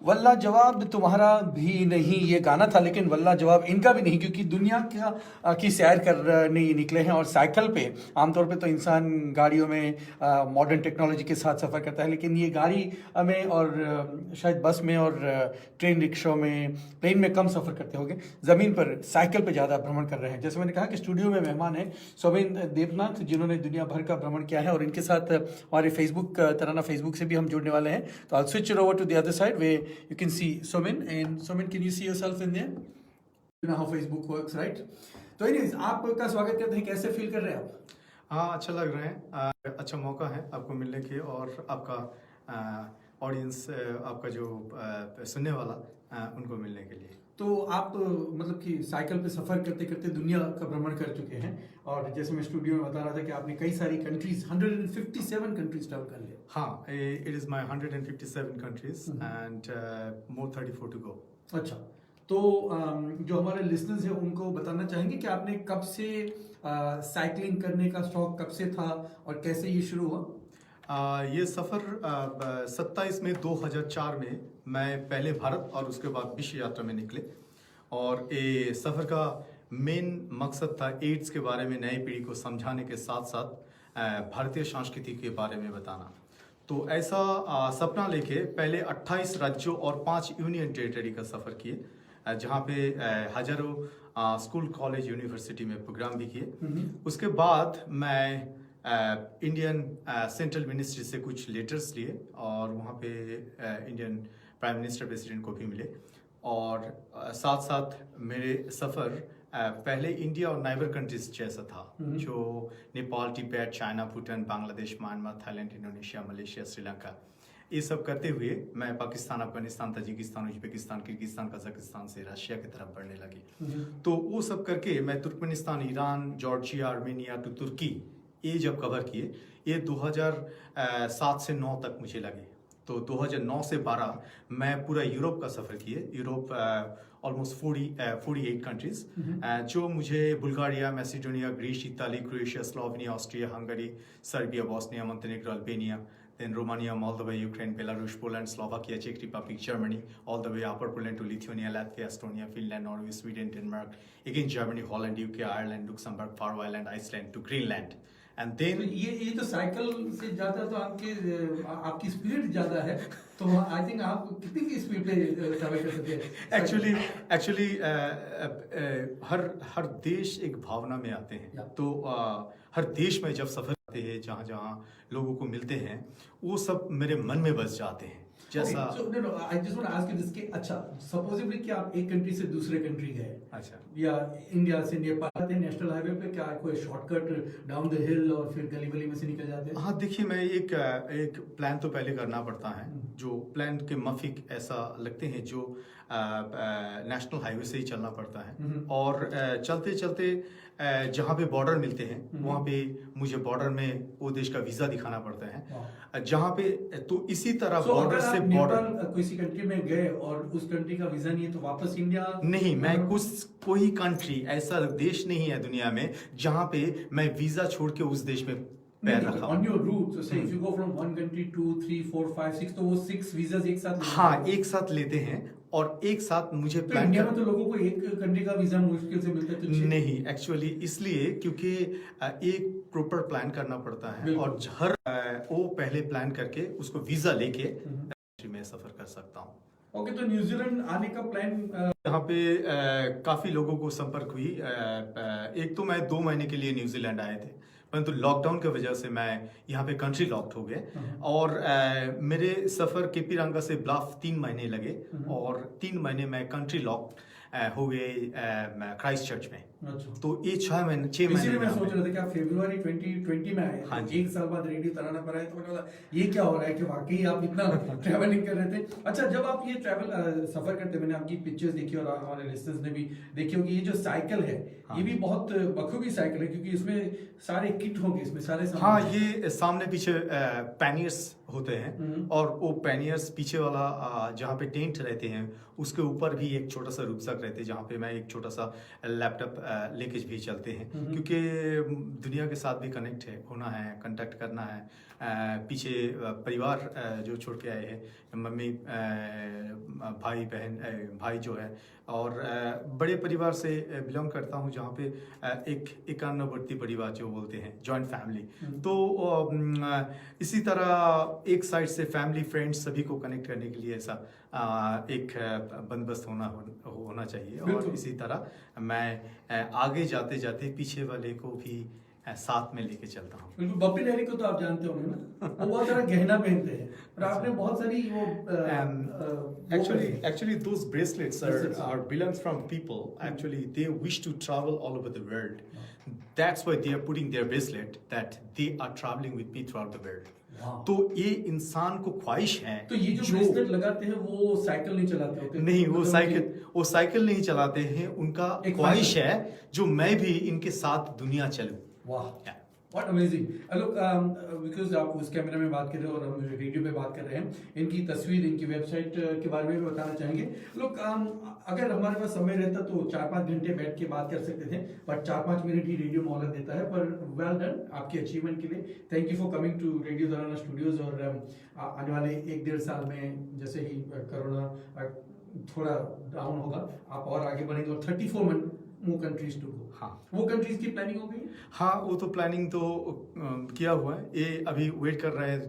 वल्ला जवाब तुम्हारा भी नहीं ये गाना था, लेकिन वल्ला जवाब इनका भी नहीं, क्योंकि दुनिया की सैर करने निकले हैं। और साइकिल पे आमतौर पे तो इंसान गाड़ियों में मॉडर्न टेक्नोलॉजी के साथ सफ़र करता है, लेकिन ये गाड़ी में और शायद बस में और ट्रेन रिक्शों में प्लेन में कम सफ़र करते होंगे, ज़मीन पर साइकिल पे ज़्यादा भ्रमण कर रहे हैं। जैसे मैंने कहा कि स्टूडियो में मेहमान हैं सोमेन देवनाथ, जिन्होंने दुनिया भर का भ्रमण किया है, और इनके साथ हमारे फेसबुक तराना फेसबुक से भी हम जुड़ने वाले हैं। तो I switch over to the other side way you can see Somin, and Somin, can you see yourself in there? You know how Facebook works, right? तो anyways, आपका स्वागत करते हैं। कैसे फील कर रहे हैं आप? हाँ, अच्छा लग रहा है। अच्छा मौका है आपको मिलने के, और आपका ऑडियंस, आपका जो सुनने वाला उनको मिलने के लिए। तो आप मतलब कि साइकिल पे सफ़र करते करते दुनिया का भ्रमण कर चुके हैं, और जैसे मैं स्टूडियो में बता रहा था कि आपने कई सारी कंट्रीज 157 कंट्रीज ट्रैवल कर लिए। हाँ, it is my 157 countries and more 34 to go. अच्छा, तो जो हमारे लिसनर्स हैं उनको बताना चाहेंगे कि आपने कब से साइकिलिंग करने का शौक कब से था और कैसे ये शुरू हुआ? ये सफ़र 27 मई 2004 में मैं पहले भारत और उसके बाद विश्व यात्रा में निकले, और ये सफ़र का मेन मकसद था एड्स के बारे में नई पीढ़ी को समझाने के साथ साथ भारतीय संस्कृति के बारे में बताना। तो ऐसा सपना लेके पहले 28 राज्यों और 5 यूनियन टेरिटरी का सफ़र किए, जहाँ पे हज़ारों स्कूल, कॉलेज, यूनिवर्सिटी में प्रोग्राम भी किए। उसके बाद मैं इंडियन सेंट्रल मिनिस्ट्री से कुछ लेटर्स लिए, और वहाँ पे इंडियन प्राइम मिनिस्टर, प्रेसिडेंट को भी मिले। और साथ साथ मेरे सफ़र पहले इंडिया और नाइबर कंट्रीज जैसा था, जो Nepal, Tibet, China, Bhutan, Bangladesh, Myanmar, Thailand, Indonesia, Malaysia, Sri Lanka, ये सब करते हुए मैं Pakistan, Afghanistan, Tajikistan, Uzbekistan, Kyrgyzstan, Kazakhstan से रशिया की तरफ बढ़ने लगी। तो वो सब करके मैं Turkmenistan, Iran, Georgia, Armenia to तुर्की ये जब कवर किए, ये 2007 से 9 तक मुझे लगे। तो 2009 से 12 मैं पूरा यूरोप का सफ़र किए। यूरोप ऑलमोस्ट 48 कंट्रीज, जो मुझे Bulgaria, Macedonia, Greece, Italy, Croatia, Slovenia, Austria, Hungary, Serbia, Bosnia, Montenegro, Albania, then Romania, Moldova, Ukraine, Belarus, Poland, Slovakia, Czech Republic, Germany, all the way upper Poland to Lithuania, Latvia, Estonia, Finland, Norway, Sweden, Denmark, again Germany, Holland, UK, Ireland, Luxembourg, Faroe Island, Iceland to Greenland. And then ये तो cycle से ज़्यादा तो आपकी speed ज़्यादा है, तो I think आप कितनी की स्पीड पे ट्रैवल कर सकते हैं? एक्चुअली हर देश एक भावना में आते हैं। तो हर देश में जब सफ़र करते हैं, जहाँ जहाँ लोगों को मिलते हैं, वो सब मेरे मन में बस जाते हैं। जैसा I just want to ask you this कि अच्छा, सपोजिबली कि आप एक कंट्री से दूसरे कंट्री गए, अच्छा, या इंडिया से नेपाल के नेशनल हाईवे पे, क्या कोई शॉर्टकट डाउन द हिल और फिर गली गली में से निकल जाते हैं? हाँ, देखिए, मैं एक प्लान तो पहले करना पड़ता है, जो प्लान के माफिक ऐसा लगते हैं जो नेशनल हाईवे से ही चलना पड़ता है। और चलते चलते जहाँ पे बॉर्डर मिलते हैं, वहाँ पे मुझे बॉर्डर में वो देश का वीज़ा दिखाना पड़ता है, जहाँ पे तो इसी तरह बॉर्डर से बॉर्डर किसी कंट्री में गए और उस कंट्री का वीज़ा नहीं है, तो वापस इंडिया नहीं, मैं कोई कंट्री, ऐसा देश नहीं है दुनिया में जहाँ पे मैं वीज़ा छोड़ के उस देश में पैर रखा। On your route, so say if you go from one country 2, 3, 4, 5, 6, तो वो 6 वीज़ास एक साथ हाँ, एक साथ लेते हैं, और एक साथ मुझे तो इंडिया में तो लोगों को एक कंट्री का वीज़ा मुश्किल से मिलता है, तो नहीं, एक्चुअली इसलिए क्योंकि एक प्रॉपर प्लान करना पड़ता है, और हर वो पहले प्लान करके उसको वीज़ा लेके मैं सफ़र कर सकता हूँ। ओके, तो न्यूजीलैंड आने का प्लान? यहाँ पे काफ़ी लोगों को संपर्क हुई। एक तो मैं 2 महीने के लिए न्यूजीलैंड आए थे, परंतु लॉकडाउन की वजह से मैं यहाँ पे कंट्री लॉक्ड हो गए, और मेरे सफ़र केपीरंगा से ब्लाफ 3 महीने लगे, और 3 महीने में कंट्री लॉक हो गए क्राइस्ट चर्च में। अच्छा, तो ये 6 महीने मैं सोच रहा था कि आप फरवरी 2020 में आए। हाँ, एक साल बाद रेडियो तराना पर आए, तो मैंने बोला ये क्या हो रहा है कि वाकई आप इतना ट्रैवलिंग कर रहे थे। अच्छा, जब आप ये सफर करते, मैंने आपकी पिक्चर्स देखी और हमारे लिस्टर्स ने भी देखी होगी, ये जो साइकिल है, ये भी बहुत बखूबी साइकिल है, क्योंकि इसमें सारे किट होंगे, इसमें सारे हाँ, ये सामने पीछे पैनियर्स होते हैं, और वो पैनियर्स पीछे वाला जहाँ पे टेंट रहते हैं, उसके ऊपर भी एक छोटा सा रुकसक रहते हैं, जहाँ पे मैं एक छोटा सा लैपटॉप लेके भी चलते हैं, क्योंकि दुनिया के साथ भी कनेक्ट होना है, कांटेक्ट करना है। पीछे परिवार जो छोड़ के आए हैं, मम्मी, भाई बहन, भाई जो है, और बड़े परिवार से बिलोंग करता हूँ, जहाँ पे एक एकान्नवर्ती परिवार जो बोलते हैं, जॉइंट फैमिली। तो इसी तरह एक साइड से फैमिली, फ्रेंड्स सभी को कनेक्ट करने के लिए ऐसा एक बंदोबस्त होना चाहिए। और इसी तरह मैं आगे जाते जाते पीछे वाले को भी साथ में लेके चलता हूँ। बिल्कुल। बप्पी लहरी को तो आप जानते होंगे ना, वो बहुत सारा गहना पहनते हैं और आपने बहुत सारी वो Actually, those bracelets are belongs from people. Actually, they wish to travel all over the world. That's why they are putting their bracelet that they are traveling with me throughout the world. तो ये इंसान को ख्वाहिश है। तो ये जो bracelet लगाते हैं वो साइकिल नहीं चलाते होते? नहीं, वो साइकिल नहीं चलाते हैं। उनका ख्वाहिश है जो मैं भी इनके साथ दुनिया चलूं। वाह, व्हाट अमेजिंग। लुक, बिकॉज आप उस कैमरे में बात कर रहे हो और हम रेडियो पे बात कर रहे हैं, इनकी तस्वीर, इनकी वेबसाइट के बारे में भी बताना चाहेंगे। लुक, अगर हमारे पास समय रहता तो 4-5 घंटे बैठ के बात कर सकते थे, पर 4-5 मिनट ही रेडियो मोहलत देता है। पर वेल डन आपके अचीवमेंट के लिए। Thank you for coming to radio Tarana studios. और आने वाले 1-1.5 साल में जैसे ही कोरोना थोड़ा डाउन होगा, आप और आगे बढ़ेंगे और 34 more countries to go। हाँ, वो कंट्रीज की प्लानिंग हो गई? हाँ, वो तो प्लानिंग तो किया हुआ है। ये अभी वेट कर रहे हैं,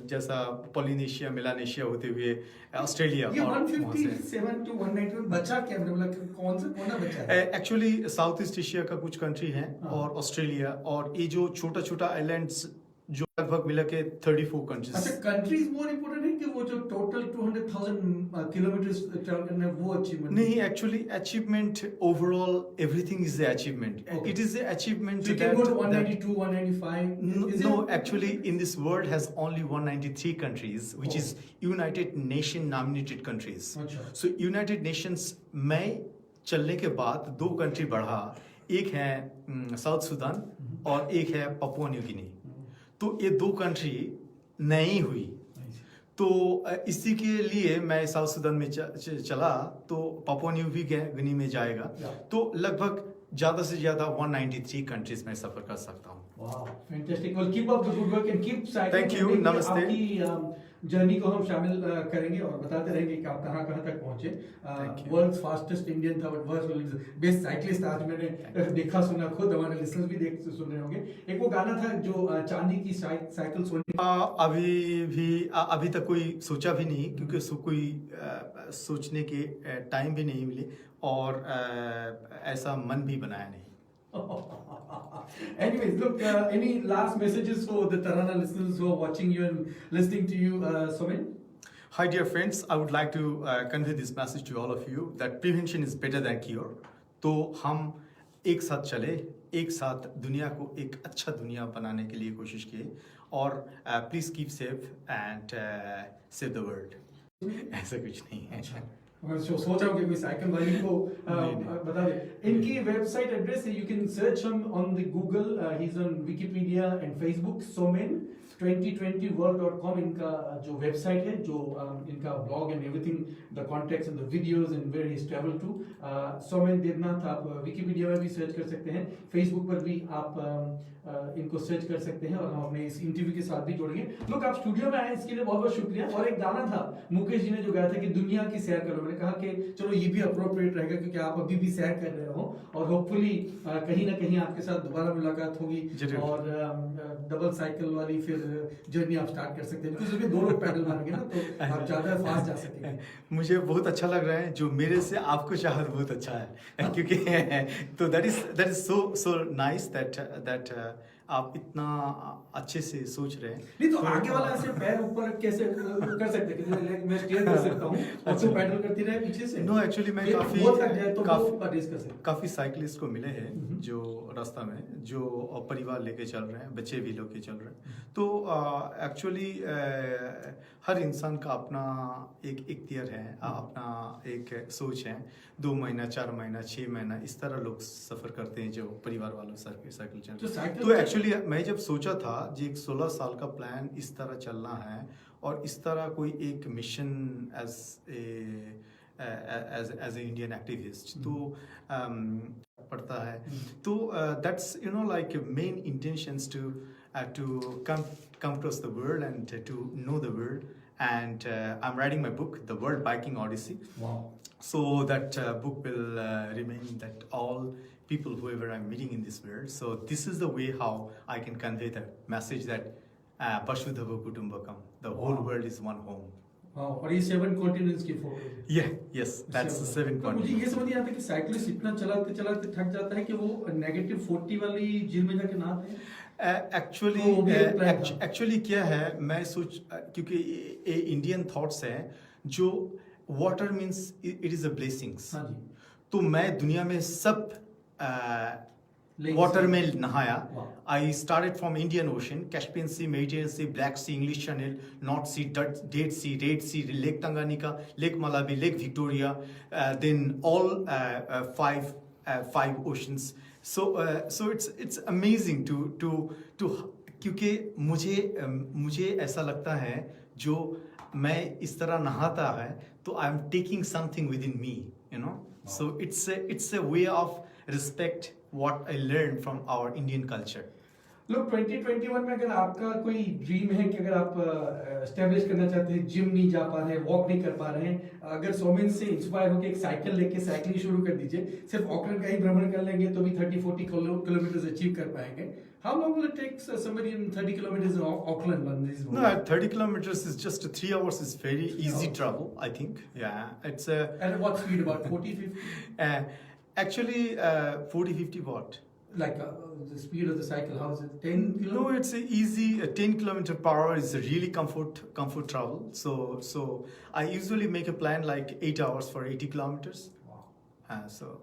जैसा पोलिनेशिया, मेलानेशिया होते हुए ऑस्ट्रेलिया। ये 157 to 191 बचा क्या, मतलब कौन सा कोना बचा है? एक्चुअली साउथ ईस्ट एशिया का कुछ कंट्री है और ऑस्ट्रेलिया, और ये जो छोटा छोटा आइलैंड्स जो लगभग मिला के 34 कंट्रीज। अच्छा, कंट्रीज मोर इम्पोर्टेंट है कि वो जो टोटल 200,000 किलोमीटर ट्रैवल करना है वो अचीवमेंट? नहीं, actually achievement overall everything is the achievement. It is the achievement So you can go to 192, 195? No, actually, in this world has only 193 countries, which is United Nation nominated countries. अच्छा। So United Nations में चलने के बाद 2 country बढ़ा, एक है south Sudan और एक है पपुआ न्यू गिनी। तो ये 2 कंट्री नई हुई, तो इसी के लिए मैं साउथ सूडान में चला, तो पपुआ न्यू गिनी में जाएगा, तो लगभग ज्यादा से ज्यादा 193 कंट्रीज में सफर कर सकता हूँ। वाह, fantastic. Well, keep up the good work and keep cycling. Thank you, नमस्ते। आपकी जर्नी को हम शामिल करेंगे और बताते रहेंगे कि आप कहाँ कहाँ तक पहुंचे। वर्ल्ड्स फास्टेस्ट इंडियन था, बट वर्ल्ड्स बेस्ट साइक्लिस्ट आज मैंने देखा सुना खुद, हमारे लिसनर्स भी देख सुन रहे होंगे। एक वो गाना था जो चांदी की साइकिल सोने, अभी तक कोई सोचा भी नहीं, क्योंकि कोई सोचने के टाइम भी नहीं मिले और ऐसा मन भी बनाया नहीं। Anyways, look, any last messages for the Tarana listeners who are watching you and listening to you, Somin? Hi dear friends, I would like to convey this message to all of you that prevention is better than cure. तो हम एक साथ चले, एक साथ दुनिया को एक अच्छा दुनिया बनाने के लिए कोशिश किए, और please keep safe and save the world. ऐसा कुछ नहीं है। मैं सोच रहा हूँ कि कोई साइकिल वाली को बता दे। इनकी वेबसाइट एड्रेस है, you can search him on the Google, he is on Wikipedia and Facebook. Somen 2020world.com इनका जो वेबसाइट है, जो इनका blog and everything, the contacts and the videos and where he is travel to. Somen Debnath आप Wikipedia में भी search कर सकते हैं, फेसबुक पर भी आप इनको सर्च कर सकते हैं, और हम अपने इस इंटरव्यू के साथ भी जोड़ेंगे। लोग, आप स्टूडियो में आए इसके लिए बहुत बहुत शुक्रिया। और एक गाना था मुकेश जी ने जो गाया था कि दुनिया की सैर करो, मैंने कहा कि चलो ये भी अप्रोप्रिएट रहेगा क्योंकि आप अभी भी सैर कर रहे हो, और होपफुली कहीं ना कहीं आपके साथ दोबारा मुलाकात होगी और डबल साइकिल वाली फिर जर्नी आप स्टार्ट कर सकते हैं, क्योंकि उसमें 2 लोग पैडल मारेंगे ना, तो आप ज्यादा फास्ट जा सकेंगे। मुझे बहुत अच्छा लग रहा है, जो मेरे से आपको चाहत बहुत अच्छा है, क्योंकि तो that is so nice that आप इतना अच्छे से सोच रहे हैं। नहीं तो आगे वाला ऐसे पैर ऊपर कैसे कर सकते हैं कि मैं स्टीयर कर सकता हूं और तू पैडल करती रहे पीछे से? नो, एक्चुअली मैं काफी साइकिलिस्ट को मिले हैं जो रास्ता में, जो परिवार लेके चल रहे हैं, बच्चे भी लेके चल रहे हैं। तो एक्चुअली हर इंसान का अपना एक इख्तियार है, अपना एक सोच है। 2 महीना, 4 महीना, 6 महीना इस तरह लोग सफर करते हैं जो परिवार वालों साइकिल चल रहे हैं। तो एक्चुअली मैं जब सोचा था जी, एक 16 साल का प्लान इस तरह चलना है और इस तरह कोई एक mission as a as a Indian activist तो पढ़ता है तो that's you know like main intentions to come across the world and to know the world and I'm writing my book, The World Biking Odyssey. Wow. So that book will remain that all people whoever I'm meeting in this world. So this is the way how I can convey the message that Vashudhaiva Kutumbakam, the whole world is one home. और ये 7 continents की photo है। Yes, that's the 7 तो मुझे ये समझ नहीं आता कि साइकिलिस्ट इतना चलाते चलाते थक जाता है कि वो -40 वाली जिम में जाके नहाते हैं। एक्चुअली क्या है मैं क्योंकि ये इंडियन थॉट्स है जो water means it is a blessings. हाँ जी। तो मैं दुनिया में सब वाटर में नहाया। I started from Indian Ocean, Caspian Sea, Mediterranean Sea, Black Sea, English Channel, North Sea, Dead Sea, Red Sea, Lake Tanganyika, Lake Malawi, Lake Victoria, then all 5 oceans. So it's amazing to क्योंकि मुझे ऐसा लगता है जो मैं इस तरह नहाता है तो I am taking something within me, you know. So it's a way of respect what I learn from our Indian culture. लोग 2021 में अगर आपका कोई ड्रीम है कि अगर आप एस्टेब्लिश करना चाहते हैं, जिम नहीं जा पा रहे हैं, वॉक नहीं कर पा रहे हैं, अगर सोमेन से इंस्पायर होकर एक साइकिल लेके साइकिलिंग शुरू कर दीजिए, सिर्फ ऑकलैंड का ही भ्रमण कर लेंगे तो भी 30-40 किलोमीटर अचीव कर पाएंगे। How long will it take somebody in 30 kilometers in Auckland on these roads? No, 30 kilometers is just 3 hours is very easy travel, I think. Yeah, it's a... And what speed, about 40, 50? Actually, 40, 50 what? Like the speed of the cycle, how is it? 10 kilometers? No, it's a easy 10 kilometer per hour is a really comfort travel. So I usually make a plan like 8 hours for 80 kilometers. Wow. So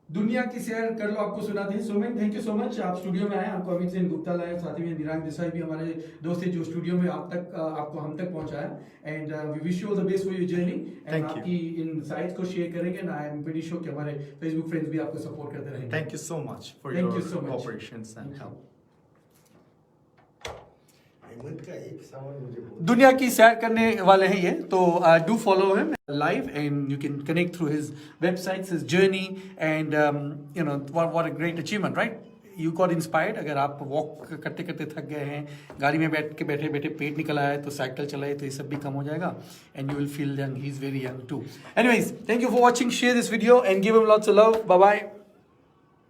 दुनिया की सैर कर लो, आपको सुनाते हैं। Somen, thank you so much, आप studio में आए, आपको अमित सेन गुप्ता लाए, साथ ही में निरांग देसाई भी हमारे दोस्त हैं जो स्टूडियो में आपको हम तक पहुंचाया। And we wish you all the best for your journey and आपकी इन साइट्स को शेयर करेंगे and I am pretty sure कि हमारे फेसबुक फ्रेंड्स भी आपको सपोर्ट करते रहेंगे। Thank you so much for your cooperations and help. दुनिया की सैर करने वाले हैं ये, तो do follow him live and you can connect through his websites, his journey and you know what a great achievement, right? You got inspired. अगर आप वॉक करते करते थक गए हैं, गाड़ी में बैठे बैठे पेट निकल आया है, तो साइकिल चलाए तो ये सब भी कम हो जाएगा and you will feel young. He is very young too. Anyways, thank you for watching, share this video and give him lots of love. Bye bye.